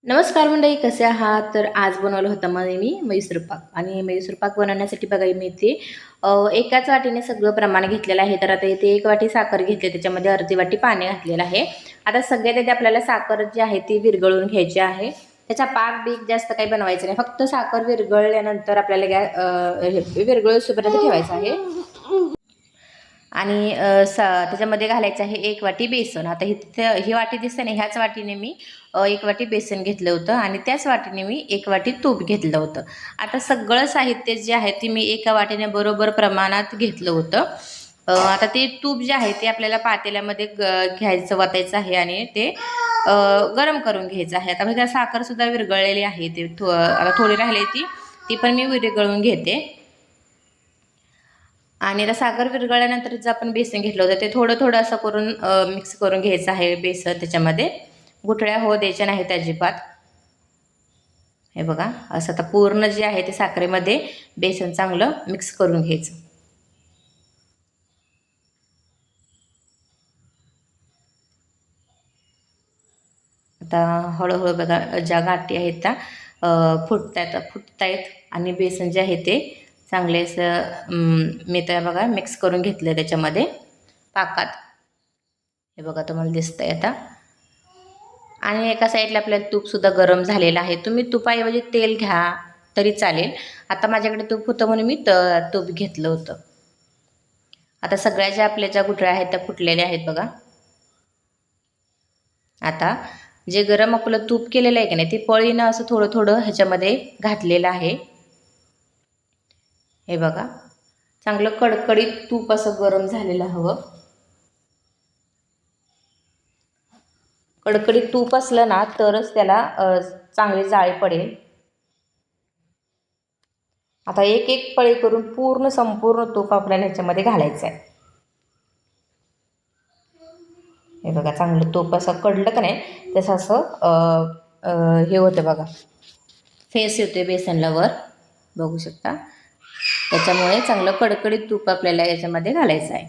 नमस्कार मंडळी, कसे आहात? तर आज बनवलं होतं मी मैसूर पाक. आणि मैसूर पाक बनवण्यासाठी बघा मी इथे एकाच वाटीने सगळं प्रमाण घेतलेलं आहे. तर आता इथे 1 वाटी साखर घेतली, त्याच्यामध्ये अर्धी वाटी पाणी घातलेलं आहे. आता सगळ्यात आधी आपल्याला साखर जी आहे ती विरघळून घ्यायची आहे. त्याचा पाक बीक जास्त काही बनवायचं नाही, फक्त साखर विरघळल्यानंतर आपल्याला विरघळूपर्यंत ठेवायचं आहे. आणि त्याच्यामध्ये घालायचं आहे 1 वाटी बेसन. आता ही वाटी दिसते ना, ह्याच वाटीने मी 1 वाटी बेसन घेतलं होतं आणि त्याच वाटीने मी 1 वाटी तूप घेतलं होतं. आता सगळं साहित्य जे आहे ते मी एका वाटीने बरोबर प्रमाणात घेतलं होतं. आता ते तूप जे आहे ते आपल्याला पातेल्यामध्ये घ्यायचं, वतायचं आहे आणि ते गरम करून घ्यायचं आहे. आता बघा साखरसुद्धा विरघळलेली आहे, आता थोडी राहिली ती ती पण मी विरघळून घेते. आणि आता साखर विरघळल्यानंतर जे आपण बेसन घेतलं होतं ते थोडं थोडं असं करून मिक्स करून घ्यायचं आहे बेसन. त्याच्यामध्ये गुठळ्या होऊ द्यायच्या नाहीत अजिबात. हे बघा, असं आता पूर्ण जे आहे ते साखरेमध्ये बेसन चांगलं मिक्स करून घ्यायचं. आता हळूहळू बघा ज्या गाठी आहेत त्या फुटतायत आणि बेसन जे आहे ते चांगले असं मी तर बघा मिक्स करून घेतलं त्याच्यामध्ये पाकात. हे बघा तुम्हाला दिसतंय आता. आणि एका साईडला आपल्याला तूपसुद्धा गरम झालेलं आहे. तुम्ही तुपाऐवजी तेल घ्या तरी चालेल. आता माझ्याकडे तूप होतं म्हणून मी तूप घेतलं होतं. आता सगळ्या ज्या आपल्या ज्या गुठळ्या आहेत त्या फुटलेल्या आहेत बघा. आता जे गरम आपलं तूप केलेलं आहे की नाही, ते पळीनं असं थोडं थोडं ह्याच्यामध्ये घातलेलं आहे. हे बघा, चांगलं कडकडीत तूप असं गरम झालेलं हवं. कडकडीत तूप असलं ना तरच त्याला चांगली जाळी पडेल. आता एक एक पळी करून संपूर्ण तूप आपल्याला ह्याच्यामध्ये घालायचं आहे. हे बघा, चांगलं तूप असं कडलं का नाही तसं असं हे होतं बघा, फेस येतोय बेसनला वर, बघू शकता. त्याच्यामुळे चांगलं कडकडीत तूप आपल्याला याच्यामध्ये घालायचं आहे.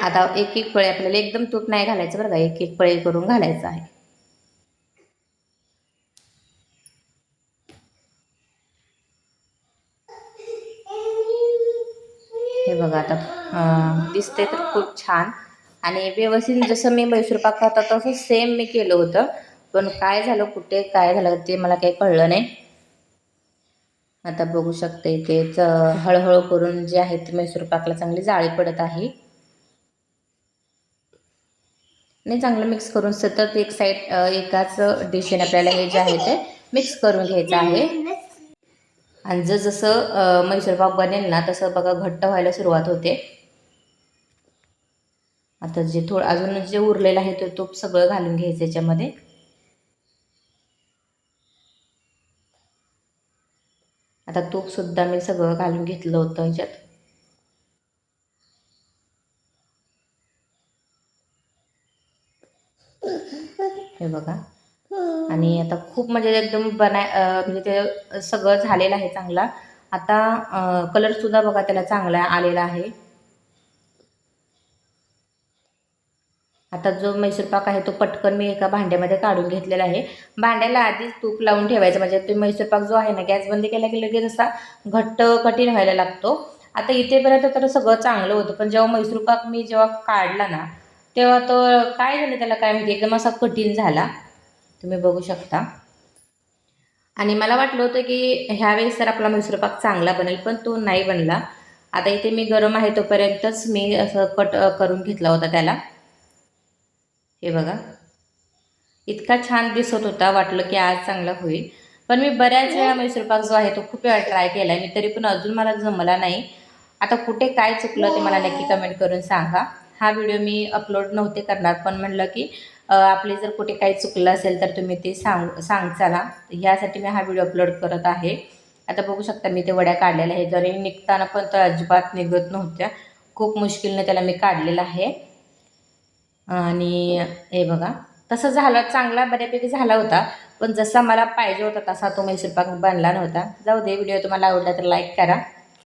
आता एक एक पळी आपल्याला एकदम तूप नाही घालायचं बरं का, एक एक पळी करून घालायचं आहे. हे बघा आता दिसते तर खूप छान आणि व्यवस्थित जसं मी मैसूर पाक खात तसं सेम मी केलं होतं. पण काय झालं, कुठे काय झालं ते मला काही कळलं नाही. आता बघू शकते तेच हळूहळू करून जे आहे ते मैसूर पाकला चांगली जाळी पडत आहे. नाही, चांगलं मिक्स करून सतत एक साईड एकाच डिशेने आपल्याला हे जे आहे ते मिक्स करून घ्यायचं आहे. आणि जसं मैसूर पाक बनेल ना तसं बघा घट्ट व्हायला सुरुवात होते. आता जे थोडं अजून जे उरलेलं आहे ते तूप सगळं घालून घ्यायचं याच्यामध्ये. आता तूपसुद्धा मी सगळं घालून घेतलं होतं ह्याच्यात. हे बघा, आणि आता खूप म्हणजे एकदम म्हणजे ते सगळं झालेलं आहे चांगला. आता कलरसुद्धा बघा त्याला चांगला आलेला आहे. आता जो मैसूर पाक आहे तो पटकन मी एका भांड्यामध्ये काढून घेतलेला आहे. भांड्याला आधीच तूप लावून ठेवायचं, म्हणजे ते मैसूर पाक जो आहे ना गॅस बंद केला की लगेच असा घट्ट कठीण व्हायला लागतो. आता इथेपर्यंत तर सगळं चांगलं होतं, पण जेव्हा मैसूर पाक मी जेव्हा काढला ना तेव्हा तो काय झालं त्याला काय माहिती, एकदम असा कठीण झाला. तुम्ही बघू शकता. आणि मला वाटलं होतं की ह्यावेळेस तर आपला मैसूर पाक चांगला बनेल, पण तो नाही बनला. आता इथे मी गरम आहे तोपर्यंतच मी असं कट करून घेतला होता त्याला. हे बघा, इतका छान दिसत होता, वाटलं की आज चांगला होईल. पण मी बऱ्याच वेळा मैसूर पाक जो आहे तो खूप वेळा ट्राय केला आहे मी, तरी पण अजून मला जमला नाही. आता कुठे काय चुकलं ते मला नक्की कमेंट करून सांगा. हा व्हिडिओ मी अपलोड नव्हते करणार, पण म्हणलं की आपले जर कुठे काही चुकलं असेल तर तुम्ही ते सांगचाला, ह्यासाठी मी हा व्हिडिओ अपलोड करत आहे. आता बघू शकता मी ते वड्या काढलेल्या आहे, जरी निघताना पण तर अजिबात निघत नव्हत्या. खूप मुश्किलने त्याला मी काढलेलं आहे. आणि हे बघा, तसं झालं, चांगला बऱ्यापैकी झाला होता, पण जसा मला पाहिजे होता तसा तो मैसूर पाक बनला नव्हता. जाऊ दे, व्हिडिओ तुम्हाला आवडला तर लाईक करा.